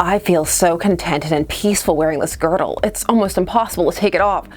I feel so contented and peaceful wearing this girdle. It's almost impossible to take it off.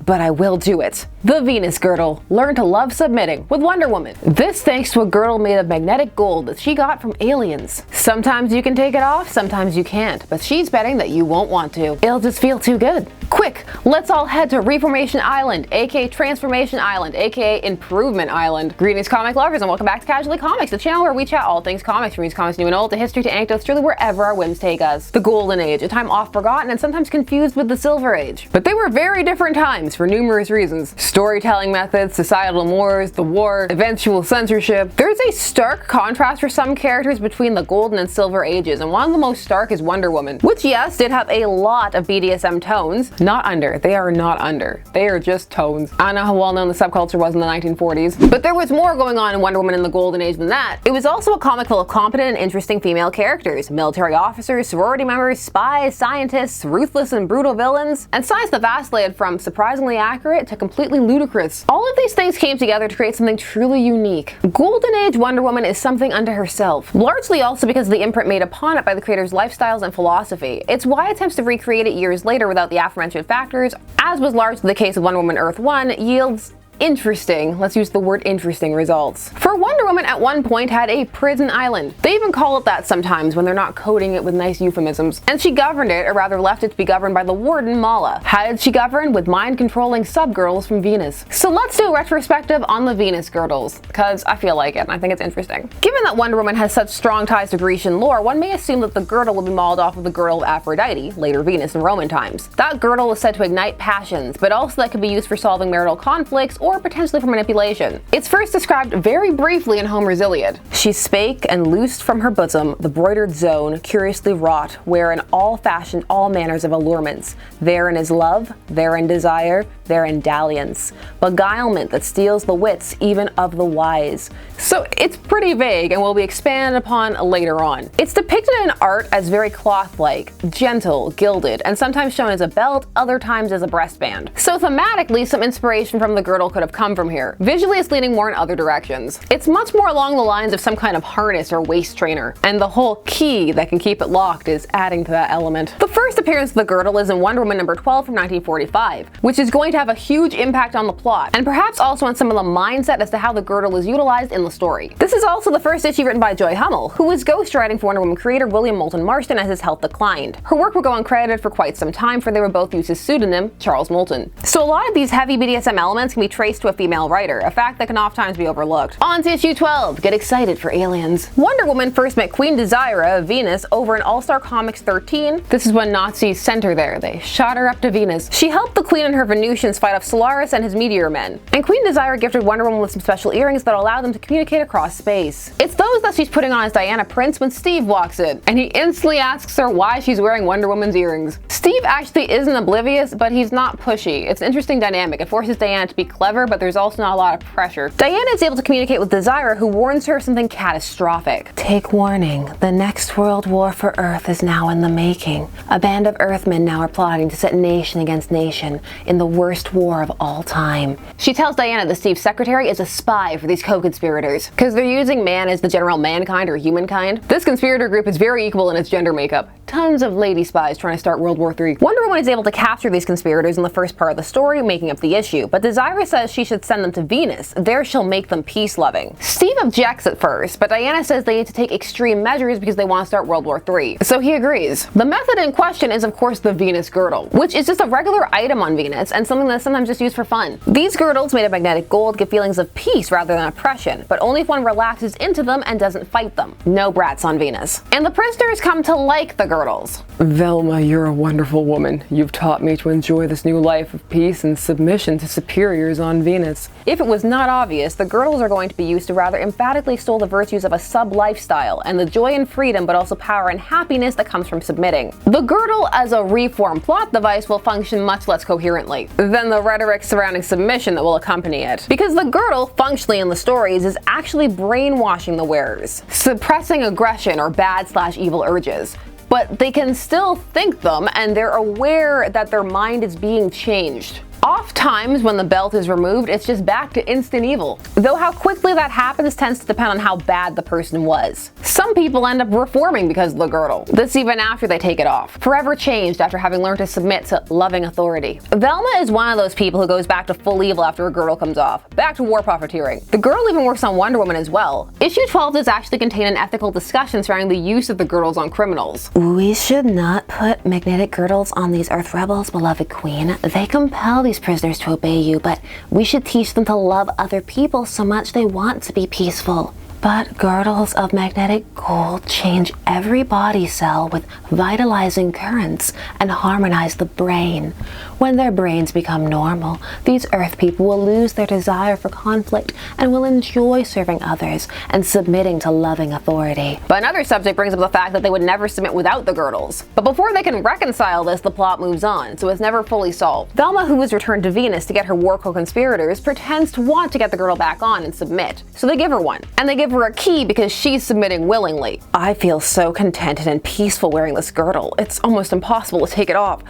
But I will do it. The Venus Girdle. Learn to love submitting with Wonder Woman. This thanks to a girdle made of magnetic gold that she got from aliens. Sometimes you can take it off, sometimes you can't, but she's betting that you won't want to. It'll just feel too good. Quick, let's all head to Reformation Island, aka Transformation Island, aka Improvement Island. Greetings comic lovers and welcome back to Casually Comics, the channel where we chat all things comics, from comics new and old to history to anecdotes, truly wherever our whims take us. The Golden Age, a time oft forgotten and sometimes confused with the Silver Age. But they were very different times for numerous reasons. Storytelling methods, societal mores, the war, eventual censorship. There's a stark contrast for some characters between the Golden and Silver Ages, and one of the most stark is Wonder Woman, which yes, did have a lot of BDSM tones. Not under. They are not under. They are just tones. I don't know how well known the subculture was in the 1940s, but there was more going on in Wonder Woman in the Golden Age than that. It was also a comic full of competent and interesting female characters, military officers, sorority members, spies, scientists, ruthless and brutal villains, and science that vacillated from surprisingly accurate to completely ludicrous. All of these things came together to create something truly unique. Golden Age Wonder Woman is something unto herself, largely also because of the imprint made upon it by the creator's lifestyles and philosophy. It's why attempts to recreate it years later without the aforementioned factors, as was largely the case with Wonder Woman Earth 1, yields interesting, let's use the word interesting, results. For Wonder Woman at one point had a prison island. They even call it that sometimes when they're not coding it with nice euphemisms. And she governed it, or rather left it to be governed by the warden Mala. How did she govern? With mind-controlling sub-girls from Venus. So let's do a retrospective on the Venus Girdles, because I feel like it and I think it's interesting. Given that Wonder Woman has such strong ties to Grecian lore, one may assume that the girdle will be modeled off of the girdle of Aphrodite, later Venus in Roman times. That girdle is said to ignite passions, but also that could be used for solving marital conflicts or potentially for manipulation. It's first described very briefly in Homer's Iliad. She spake and loosed from her bosom the broidered zone, curiously wrought, wherein all fashioned all manners of allurements. Therein is love, therein desire, therein dalliance, beguilement that steals the wits even of the wise. So it's pretty vague and will be expanded upon later on. It's depicted in art as very cloth-like, gentle, gilded, and sometimes shown as a belt, other times as a breastband. So thematically, some inspiration from the girdle could have come from here. Visually, it's leaning more in other directions. It's much more along the lines of some kind of harness or waist trainer, and the whole key that can keep it locked is adding to that element. The first appearance of the girdle is in Wonder Woman number 12 from 1945, which is going to have a huge impact on the plot, and perhaps also on some of the mindset as to how the girdle is utilized in the story. This is also the first issue written by Joy Hummel, who was ghostwriting for Wonder Woman creator William Moulton Marston as his health declined. Her work would go uncredited for quite some time, for they would both use his pseudonym, Charles Moulton. So a lot of these heavy BDSM elements can be traced to a female writer, a fact that can oftentimes be overlooked. On to issue 12, get excited for aliens. Wonder Woman first met Queen Desira of Venus over in All-Star Comics 13. This is when Nazis sent her there. They shot her up to Venus. She helped the Queen and her Venusians fight off Solaris and his Meteor Men. And Queen Desira gifted Wonder Woman with some special earrings that allow them to communicate across space. It's those that she's putting on as Diana Prince when Steve walks in, and he instantly asks her why she's wearing Wonder Woman's earrings. Steve actually isn't oblivious, but he's not pushy. It's an interesting dynamic. It forces Diana to be clever, but there's also not a lot of pressure. Diana is able to communicate with Desira, who warns her of something catastrophic. Take warning, the next world war for Earth is now in the making. A band of Earthmen now are plotting to set nation against nation in the worst war of all time. She tells Diana that Steve's secretary is a spy for these co-conspirators, because they're using man as the general mankind or humankind. This conspirator group is very equal in its gender makeup. Tons of lady spies trying to start World War III. Wonder Woman is able to capture these conspirators in the first part of the story, making up the issue, but Desira says she should send them to Venus. There she'll make them peace-loving. Steve objects at first, but Diana says they need to take extreme measures because they want to start World War III. So he agrees. The method in question is of course the Venus Girdle, which is just a regular item on Venus and something that's sometimes just used for fun. These girdles made of magnetic gold give feelings of peace rather than oppression, but only if one relaxes into them and doesn't fight them. No brats on Venus. And the prisoners come to like the girdles. Velma, you're a wonderful woman. You've taught me to enjoy this new life of peace and submission to superiors on Venus. If it was not obvious, the girdles are going to be used to rather emphatically extol the virtues of a sub-lifestyle and the joy and freedom but also power and happiness that comes from submitting. The girdle as a reform plot device will function much less coherently than the rhetoric surrounding submission that will accompany it, because the girdle, functionally in the stories, is actually brainwashing the wearers, suppressing aggression or bad/evil urges. But they can still think them, and they're aware that their mind is being changed. Oft times when the belt is removed, it's just back to instant evil. Though how quickly that happens tends to depend on how bad the person was. Some people end up reforming because of the girdle. This even after they take it off. Forever changed after having learned to submit to loving authority. Velma is one of those people who goes back to full evil after a girdle comes off. Back to war profiteering. The girdle even works on Wonder Woman as well. Issue 12 does actually contain an ethical discussion surrounding the use of the girdles on criminals. We should not put magnetic girdles on these Earth rebels, beloved queen. They compel these prisoners to obey you, but we should teach them to love other people so much they want to be peaceful. But girdles of magnetic gold change every body cell with vitalizing currents and harmonize the brain. When their brains become normal, these Earth people will lose their desire for conflict and will enjoy serving others and submitting to loving authority. But another subject brings up the fact that they would never submit without the girdles. But before they can reconcile this, the plot moves on, so it's never fully solved. Velma, who is returned to Venus to get her war co-conspirators, pretends to want to get the girdle back on and submit. So they give her one. And they give her a key because she's submitting willingly. I feel so contented and peaceful wearing this girdle. It's almost impossible to take it off.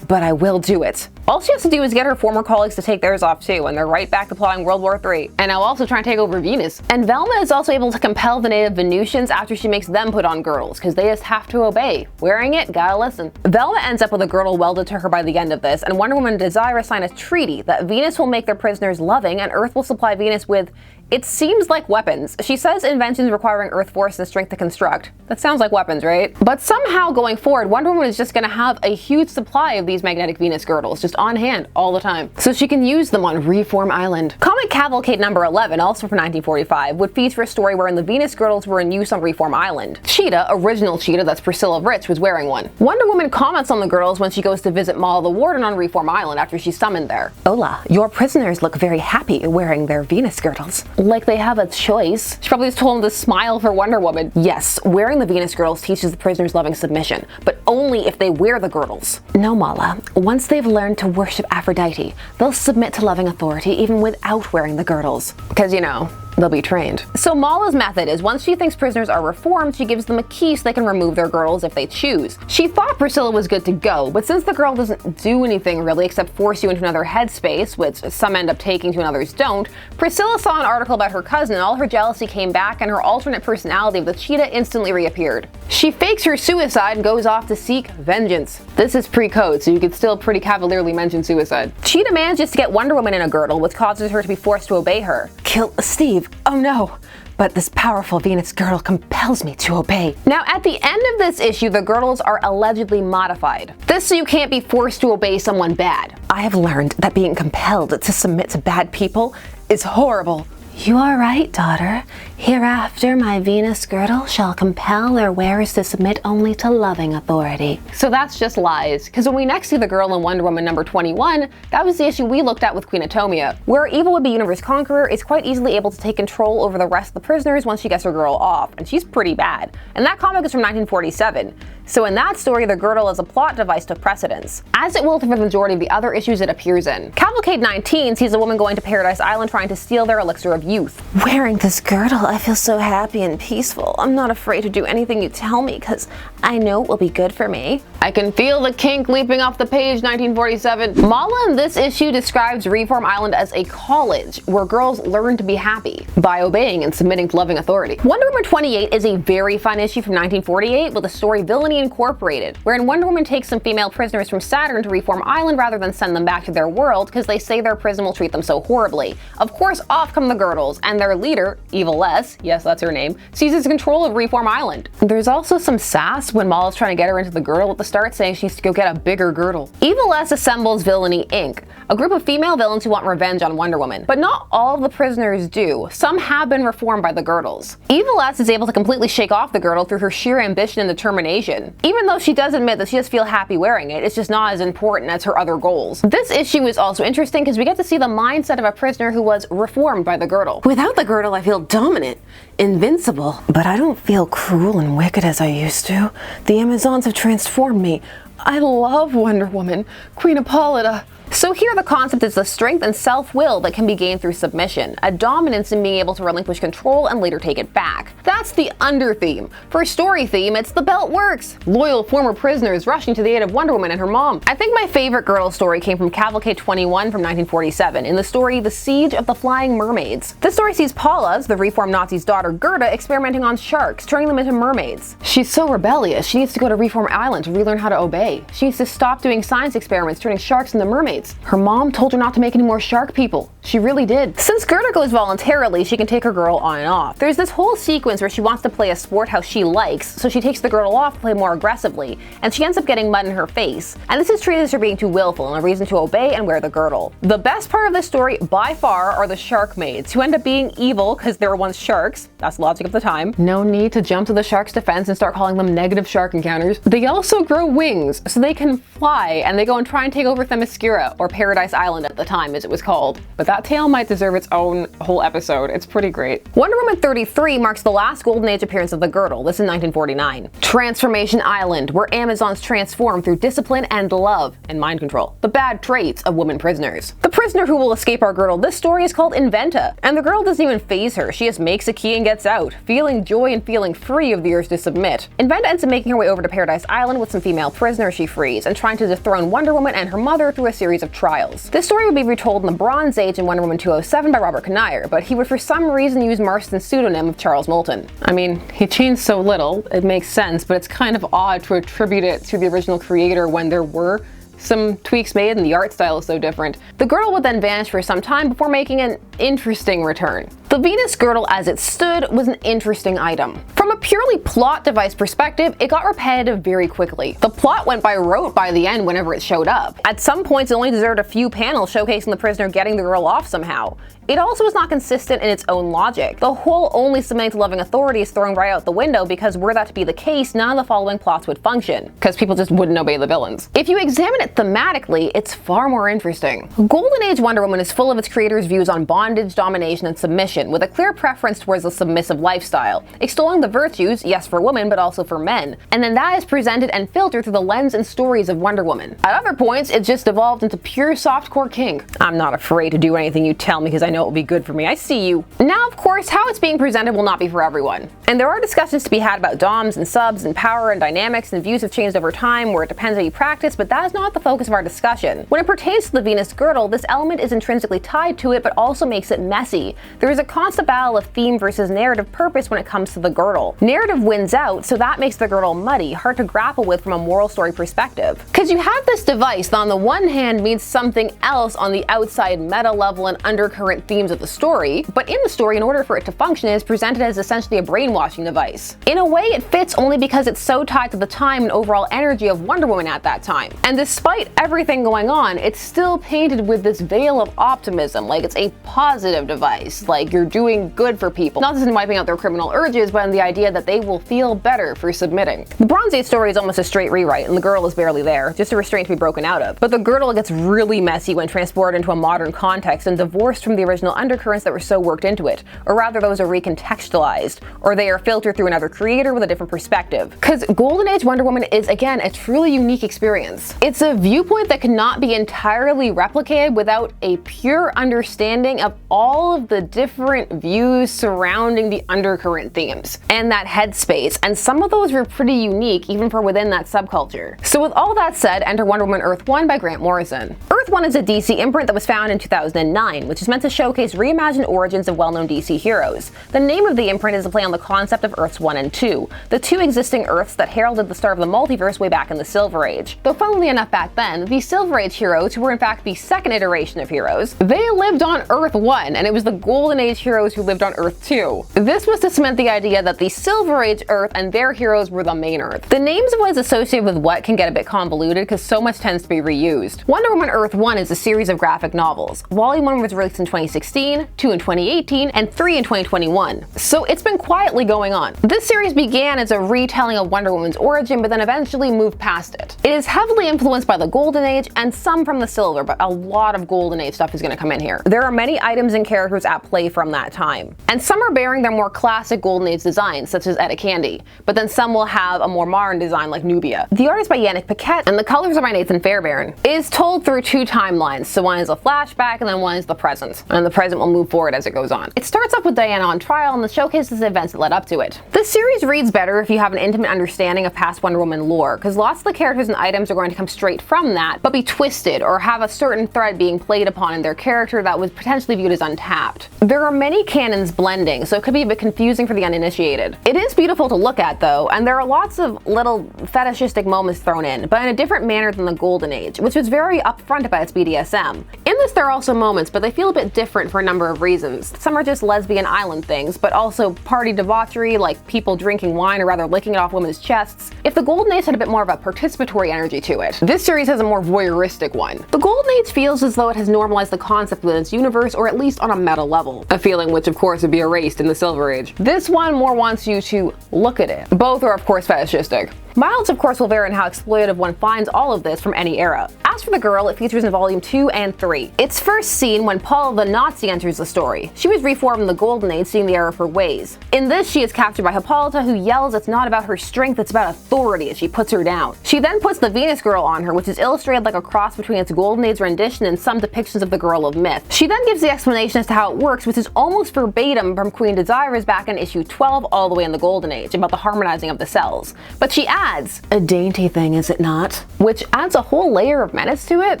But I will do it. All she has to do is get her former colleagues to take theirs off too, and they're right back to plotting World War III. And now also trying to take over Venus. And Velma is also able to compel the native Venusians after she makes them put on girdles, because they just have to obey. Wearing it, gotta listen. Velma ends up with a girdle welded to her by the end of this, and Wonder Woman and Desire sign a treaty that Venus will make their prisoners loving, and Earth will supply Venus with, it seems like weapons. She says inventions requiring Earth force and strength to construct. That sounds like weapons, right? But somehow going forward, Wonder Woman is just gonna have a huge supply of these magnetic Venus girdles just on hand all the time, so she can use them on Reform Island. Comic Cavalcade number 11, also from 1945, would feature a story wherein the Venus girdles were in use on Reform Island. CHEETAH, original CHEETAH, that's Priscilla Rich, was wearing one. Wonder Woman comments on the girdles when she goes to visit Mala the Warden on Reform Island after she's summoned there. Hola, your prisoners look very happy wearing their Venus girdles. Like they have a choice. She probably just told them to smile for Wonder Woman. Yes, wearing the Venus girdles teaches the prisoners loving submission, but only if they wear the girdles. No, Mala. Once they've learned to worship Aphrodite, they'll submit to loving authority even without wearing the girdles. Because, you know, they'll be trained. So Mala's method is once she thinks prisoners are reformed, she gives them a key so they can remove their girdles if they choose. She thought Priscilla was good to go, but since the girl doesn't do anything really except force you into another headspace, which some end up taking to and others don't, Priscilla saw an article about her cousin and all her jealousy came back and her alternate personality of the cheetah instantly reappeared. She fakes her suicide and goes off to seek vengeance. This is pre-code, so you could still pretty cavalierly mention suicide. Cheetah manages to get Wonder Woman in a girdle, which causes her to be forced to obey her. Kill Steve. Oh no. But this powerful Venus girdle compels me to obey. Now, at the end of this issue, the girdles are allegedly modified. This so you can't be forced to obey someone bad. I have learned that being compelled to submit to bad people is horrible. You are right, daughter. Hereafter my Venus girdle shall compel their wearers to submit only to loving authority. So that's just lies, because when we next see the girl in Wonder Woman number 21, that was the issue we looked at with Queen Atomia, where evil would-be universe conqueror is quite easily able to take control over the rest of the prisoners once she gets her girl off, and she's pretty bad. And that comic is from 1947. So in that story, the girdle as a plot device took precedence, as it will for the majority of the other issues it appears in. Cavalcade 19 sees a woman going to Paradise Island trying to steal their elixir of youth. Wearing this girdle, I feel so happy and peaceful. I'm not afraid to do anything you tell me, because I know it will be good for me. I can feel the kink leaping off the page, 1947. Mala in this issue describes Reform Island as a college where girls learn to be happy by obeying and submitting to loving authority. Wonder Woman 28 is a very fun issue from 1948 with the story Villainy Incorporated, wherein Wonder Woman takes some female prisoners from Saturn to Reform Island rather than send them back to their world because they say their prison will treat them so horribly. Of course, off come the girdles, and their leader, Evil S, yes that's her name, seizes control of Reform Island. There's also some sass when Mala's trying to get her into the girdle at the start, saying she needs to go get a bigger girdle. Evil S assembles Villainy Inc., a group of female villains who want revenge on Wonder Woman. But not all of the prisoners do. Some have been reformed by the girdles. Evil S is able to completely shake off the girdle through her sheer ambition and determination. Even though she does admit that she does feel happy wearing it, it's just not as important as her other goals. This issue is also interesting because we get to see the mindset of a prisoner who was reformed by the girdle. Without the girdle, I feel dominant, invincible, but I don't feel cruel and wicked as I used to. The Amazons have transformed me. I love Wonder Woman, Queen Hippolyta. So here the concept is the strength and self-will that can be gained through submission, a dominance in being able to relinquish control and later take it back. That's the under-theme. For story theme, it's the belt works. Loyal former prisoners rushing to the aid of Wonder Woman and her mom. I think my favorite Girdle story came from Cavalcade 21 from 1947 in the story The Siege of the Flying Mermaids. This story sees Paula's, the reformed Nazi's daughter Gerda, experimenting on sharks, turning them into mermaids. She's so rebellious, she needs to go to Reform Island to relearn how to obey. She needs to stop doing science experiments turning sharks into mermaids. Her mom told her not to make any more shark people. She really did. Since Gerda goes voluntarily, she can take her girdle on and off. There's this whole sequence where she wants to play a sport how she likes, so she takes the girdle off to play more aggressively, and she ends up getting mud in her face. And this is treated as her being too willful and a reason to obey and wear the girdle. The best part of this story, by far, are the shark maids, who end up being evil because they were once sharks. That's the logic of the time. No need to jump to the shark's defense and start calling them negative shark encounters. They also grow wings, so they can fly, and they go and try and take over Themyscira, or Paradise Island at the time as it was called. But that tale might deserve its own whole episode. It's pretty great. Wonder Woman 33 marks the last Golden Age appearance of the Girdle. This is 1949. Transformation Island, where Amazons transform through discipline and love and mind control, the bad traits of women prisoners. The prisoner who will escape our Girdle this story is called Inventa, and the girl doesn't even faze her. She just makes a key and gets out, feeling joy and feeling free of the urge to submit. Inventa ends up making her way over to Paradise Island with some female prisoners she frees, and trying to dethrone Wonder Woman and her mother through a series of trials. This story would be retold in the Bronze Age in Wonder Woman 207 by Robert Kinnear, but he would for some reason use Marston's pseudonym of Charles Moulton. I mean, he changed so little, it makes sense, but it's kind of odd to attribute it to the original creator when there were some tweaks made and the art style is so different. The girdle would then vanish for some time before making an interesting return. The Venus Girdle as it stood was an interesting item. From a purely plot device perspective, it got repetitive very quickly. The plot went by rote by the end whenever it showed up. At some points it only deserved a few panels showcasing the prisoner getting the girl off somehow. It also was not consistent in its own logic. The whole only submitting to loving authority is thrown right out the window because were that to be the case, none of the following plots would function, because people just wouldn't obey the villains. If you examine it thematically, it's far more interesting. Golden Age Wonder Woman is full of its creator's views on bondage, domination, and submission, with a clear preference towards the submissive lifestyle, extolling the virtues, yes for women, but also for men. And then that is presented and filtered through the lens and stories of Wonder Woman. At other points, it just evolved into pure softcore kink. I'm not afraid to do anything you tell me because I know it will be good for me. I see you. Now, of course, how it's being presented will not be for everyone. And there are discussions to be had about doms and subs and power and dynamics, and views have changed over time where it depends how you practice, but that is not the focus of our discussion. When it pertains to the Venus Girdle, this element is intrinsically tied to it, but also makes it messy. There is a constant battle of theme versus narrative purpose when it comes to the Girdle. Narrative wins out, so that makes the Girdle muddy, hard to grapple with from a moral story perspective. Because you have this device that on the one hand means something else on the outside meta level and undercurrent themes of the story, but in the story, in order for it to function, it is presented as essentially a brainwashing device. In a way, it fits only because it's so tied to the time and overall energy of Wonder Woman at that time. And despite everything going on, it's still painted with this veil of optimism, like it's a positive device, like you're doing good for people. Not just in wiping out their criminal urges, but in the idea that they will feel better for submitting. The Bronze Age story is almost a straight rewrite, and the girl is barely there, just a restraint to be broken out of. But the Girdle gets really messy when transported into a modern context and divorced from the original undercurrents that were so worked into it, or rather those are recontextualized, or they are filtered through another creator with a different perspective. Because Golden Age Wonder Woman is, again, a truly unique experience. It's a viewpoint that cannot be entirely replicated without a pure understanding of all of the different views surrounding the undercurrent themes and that headspace, and some of those were pretty unique even for within that subculture. So with all that said, enter Wonder Woman Earth 1 by Grant Morrison. Earth 1 is a DC imprint that was found in 2009, which is meant to showcase reimagined origins of well-known DC heroes. The name of the imprint is a play on the concept of Earths 1 and 2, the two existing Earths that heralded the start of the multiverse way back in the Silver Age. Though funnily enough back then, the Silver Age heroes, who were in fact the second iteration of heroes, they lived on Earth 1, and it was the Golden Age heroes who lived on Earth 2. This was to cement the idea that the Silver Age Earth and their heroes were the main Earth. The names of what is associated with what can get a bit convoluted because so much tends to be reused. Wonder Woman Earth 1 is a series of graphic novels. Volume 1 was released in 2016, 2 in 2018, and 3 in 2021. So it's been quietly going on. This series began as a retelling of Wonder Woman's origin, but then eventually moved past it. It is heavily influenced by the Golden Age and some from the Silver, but a lot of Golden Age stuff is going to come in here. There are many items and characters at play from from that time. And some are bearing their more classic Golden Age designs, such as Etta Candy, but then some will have a more modern design like Nubia. The art is by Yannick Paquette, and the colors are by Nathan Fairbairn. It is told through two timelines, so one is a flashback and then one is the present. And the present will move forward as it goes on. It starts off with Diana on trial and showcases the events that led up to it. This series reads better if you have an intimate understanding of past Wonder Woman lore, because lots of the characters and items are going to come straight from that, but be twisted or have a certain thread being played upon in their character that was potentially viewed as untapped. There are many canons blending, so it could be a bit confusing for the uninitiated. It is beautiful to look at though, and there are lots of little fetishistic moments thrown in, but in a different manner than the Golden Age, which was very upfront about its BDSM. In this there are also moments, but they feel a bit different for a number of reasons. Some are just lesbian island things, but also party debauchery, like people drinking wine or rather licking it off women's chests. If the Golden Age had a bit more of a participatory energy to it, this series has a more voyeuristic one. The Golden Age feels as though it has normalized the concept within its universe, or at least on a meta level, a feeling which of course would be erased in the Silver Age. This one more wants you to look at it. Both are of course fetishistic. Mileage of course will vary in how exploitative one finds all of this from any era. As for the girl, it features in volume 2 and 3. It's first seen when Paula the Nazi enters the story. She was reformed in the Golden Age, seeing the error of her ways. In this, she is captured by Hippolyta, who yells it's not about her strength, it's about authority, as she puts her down. She then puts the Venus Girl on her, which is illustrated like a cross between its Golden Age rendition and some depictions of the Girl of Myth. She then gives the explanation as to how it works, which is almost verbatim from Queen Desira's back in issue 12 all the way in the Golden Age, about the harmonizing of the cells. But she adds, A dainty thing, is it not? Which adds a whole layer of menace to it.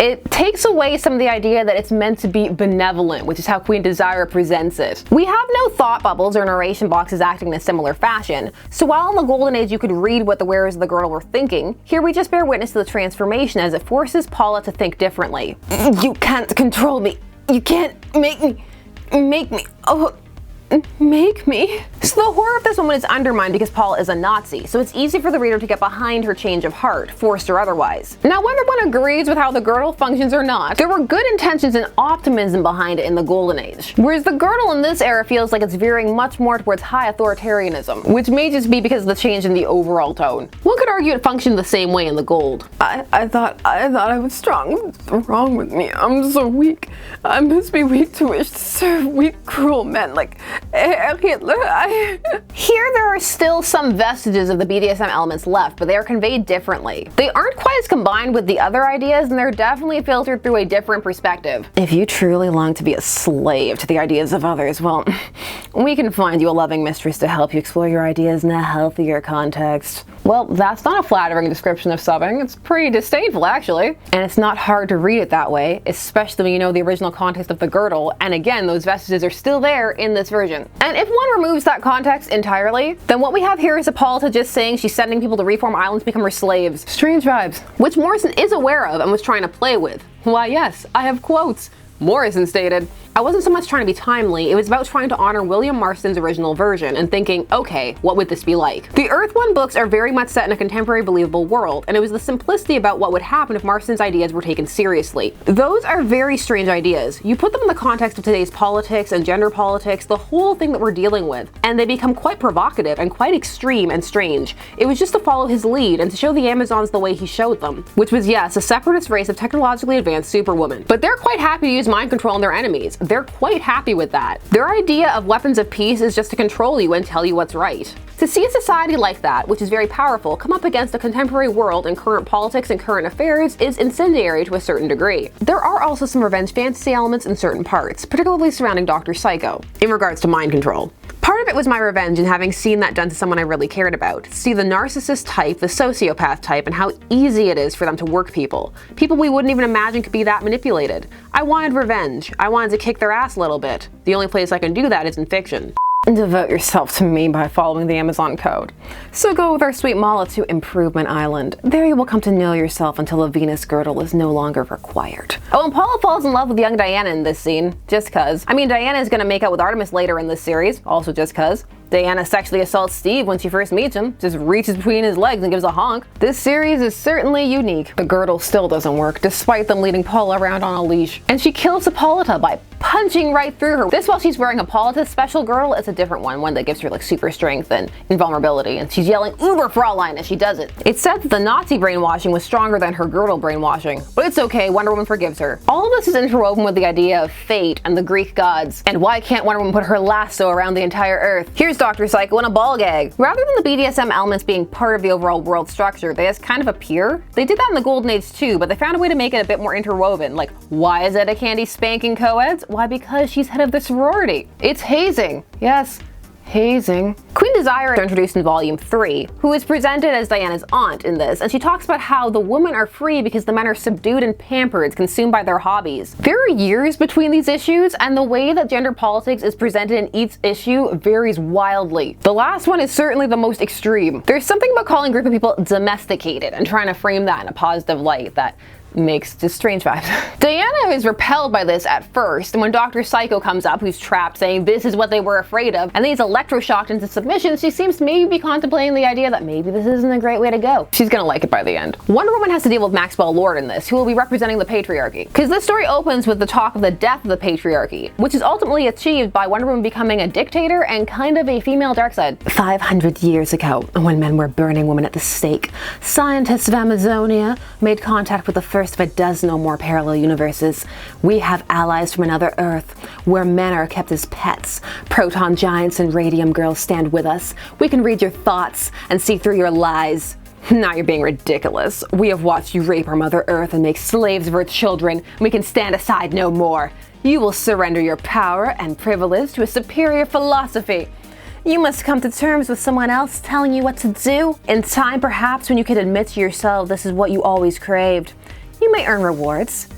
It takes away some of the idea that it's meant to be benevolent, which is how Queen Desira presents it. We have no thought bubbles or narration boxes acting in a similar fashion, so while in the Golden Age you could read what the wearers of the girdle were thinking, here we just bear witness to the transformation as it forces Paula to think differently. You can't control me. You can't make me. Oh, make me? So the horror of this woman is undermined because Paula is a Nazi, so it's easy for the reader to get behind her change of heart, forced or otherwise. Now whether one agrees with how the girdle functions or not, there were good intentions and optimism behind it in the Golden Age. Whereas the girdle in this era feels like it's veering much more towards high authoritarianism, which may just be because of the change in the overall tone. One could argue it functioned the same way in the Gold. I thought I was strong. What's wrong with me? I'm so weak. I must be weak to wish to serve weak, cruel men like Hitler. Here there are still some vestiges of the BDSM elements left, but they are conveyed differently. They aren't quite as combined with the other ideas, and they're definitely filtered through a different perspective. If you truly long to be a slave to the ideas of others, well, We can find you a loving mistress to help you explore your ideas in a healthier context. Well, that's not a flattering description of subbing. It's pretty disdainful, actually. And it's not hard to read it that way, especially when you know the original context of the girdle, and again, those vestiges are still there in this version. And if one removes that context entirely, then what we have here is Hippolyta just saying she's sending people to reform islands to become her slaves. Strange vibes. Which Morrison is aware of and was trying to play with. Why yes, I have quotes. Morrison stated, I wasn't so much trying to be timely, it was about trying to honor William Marston's original version and thinking, okay, what would this be like? The Earth One books are very much set in a contemporary believable world, and it was the simplicity about what would happen if Marston's ideas were taken seriously. Those are very strange ideas. You put them in the context of today's politics and gender politics, the whole thing that we're dealing with, and they become quite provocative and quite extreme and strange. It was just to follow his lead and to show the Amazons the way he showed them, which was, yes, a separatist race of technologically advanced superwomen. But they're quite happy to use mind control on their enemies. They're quite happy with that. Their idea of weapons of peace is just to control you and tell you what's right. To see a society like that, which is very powerful, come up against a contemporary world and current politics and current affairs is incendiary to a certain degree. There are also some revenge fantasy elements in certain parts, particularly surrounding Dr. Psycho, in regards to mind control. Part of it was my revenge in having seen that done to someone I really cared about. See the narcissist type, the sociopath type, and how easy it is for them to work people. People we wouldn't even imagine could be that manipulated. I wanted revenge. I wanted to kick their ass a little bit. The only place I can do that is in fiction. Devote yourself to me by following the Amazon code. So go with our sweet Mala to Improvement Island. There you will come to know yourself until a Venus Girdle is no longer required. Oh, and Paula falls in love with young Diana in this scene, just cuz. I mean, Diana is gonna make out with Artemis later in this series, also just cuz. Diana sexually assaults Steve when she first meets him, just reaches between his legs and gives a honk. This series is certainly unique. The girdle still doesn't work, despite them leading Paula around on a leash. And she kills Hippolyta by punching right through her. This while she's wearing Hippolyta's special girdle. It's a different one that gives her like super strength and invulnerability, and she's yelling "Uber Fraulein" as she does it. It's said that the Nazi brainwashing was stronger than her girdle brainwashing, but it's okay, Wonder Woman forgives her. All of this is interwoven with the idea of fate and the Greek gods, and why can't Wonder Woman put her lasso around the entire Earth? Here's Dr. Psycho in a ball gag. Rather than the BDSM elements being part of the overall world structure, they just kind of appear. They did that in the Golden Age too, but they found a way to make it a bit more interwoven. Like, why is Etta Candy spanking co-eds? Why? Because she's head of the sorority. It's hazing. Yes, hazing. Queen Desire is introduced in Volume 3, who is presented as Diana's aunt in this, and she talks about how the women are free because the men are subdued and pampered, consumed by their hobbies. There are years between these issues, and the way that gender politics is presented in each issue varies wildly. The last one is certainly the most extreme. There's something about calling a group of people domesticated and trying to frame that in a positive light that makes just strange vibes. Diana is repelled by this at first, and when Dr. Psycho comes up, who's trapped, saying this is what they were afraid of, and then he's electroshocked into submission, she seems to maybe be contemplating the idea that maybe this isn't a great way to go. She's gonna like it by the end. Wonder Woman has to deal with Maxwell Lord in this, who will be representing the patriarchy. Because this story opens with the talk of the death of the patriarchy, which is ultimately achieved by Wonder Woman becoming a dictator and kind of a female darkseid. 500 years ago, when men were burning women at the stake, scientists of Amazonia made contact with the first of a dozen or more parallel universes. We have allies from another Earth, where men are kept as pets. Proton giants and radium girls stand with us. We can read your thoughts and see through your lies. Now you're being ridiculous. We have watched you rape our Mother Earth and make slaves of her children. We can stand aside no more. You will surrender your power and privilege to a superior philosophy. You must come to terms with someone else telling you what to do. In time, perhaps, when you can admit to yourself this is what you always craved. You may earn rewards,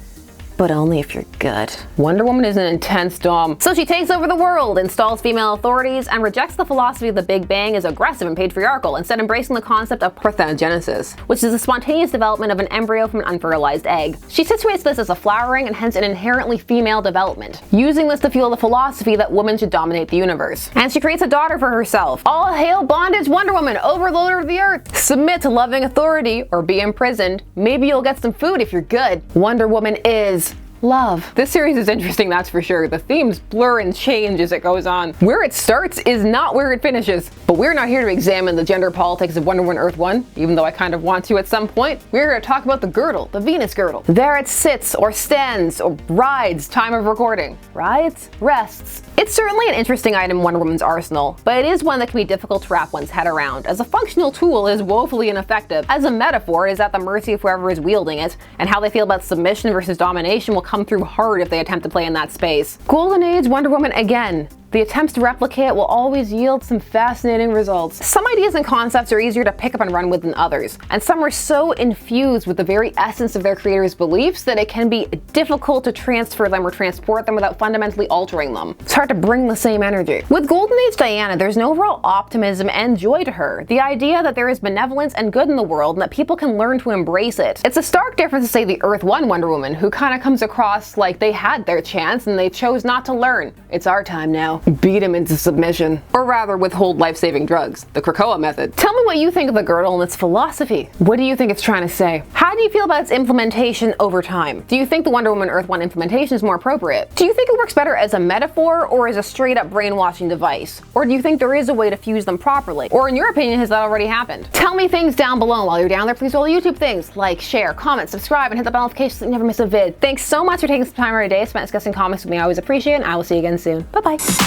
but only if you're good. Wonder Woman is an intense dom. So she takes over the world, installs female authorities, and rejects the philosophy of the Big Bang as aggressive and patriarchal, instead embracing the concept of parthenogenesis, which is the spontaneous development of an embryo from an unfertilized egg. She situates this as a flowering and hence an inherently female development, using this to fuel the philosophy that women should dominate the universe. And she creates a daughter for herself. All hail Bondage Wonder Woman, overloader of the earth! Submit to loving authority or be imprisoned. Maybe you'll get some food if you're good. Wonder Woman is love. This series is interesting, that's for sure. The themes blur and change as it goes on. Where it starts is not where it finishes. But we're not here to examine the gender politics of Wonder Woman Earth 1, even though I kind of want to at some point. We're here to talk about the girdle, the Venus Girdle. There it sits, or stands, or rides, time of recording. Rides? Rests. It's certainly an interesting item in Wonder Woman's arsenal, but it is one that can be difficult to wrap one's head around. As a functional tool, it is woefully ineffective. As a metaphor, it is at the mercy of whoever is wielding it, and how they feel about submission versus domination will come through hard if they attempt to play in that space. Golden Age Wonder Woman again. The attempts to replicate will always yield some fascinating results. Some ideas and concepts are easier to pick up and run with than others, and some are so infused with the very essence of their creators' beliefs that it can be difficult to transfer them or transport them without fundamentally altering them. It's hard to bring the same energy. With Golden Age Diana, there's an overall optimism and joy to her. The idea that there is benevolence and good in the world and that people can learn to embrace it. It's a stark difference to, say, the Earth 1 Wonder Woman, who kind of comes across like they had their chance and they chose not to learn. It's our time now. Beat him into submission. Or rather, withhold life-saving drugs. The Krakoa method. Tell me what you think of the girdle and its philosophy. What do you think it's trying to say? How do you feel about its implementation over time? Do you think the Wonder Woman Earth 1 implementation is more appropriate? Do you think it works better as a metaphor or as a straight-up brainwashing device? Or do you think there is a way to fuse them properly? Or in your opinion, has that already happened? Tell me things down below. While you're down there, please do all the YouTube things. Like, share, comment, subscribe, and hit the bell notification so you never miss a vid. Thanks so much for taking some time out of your day spent discussing comics with me. I always appreciate it, and I will see you again soon. Bye-bye.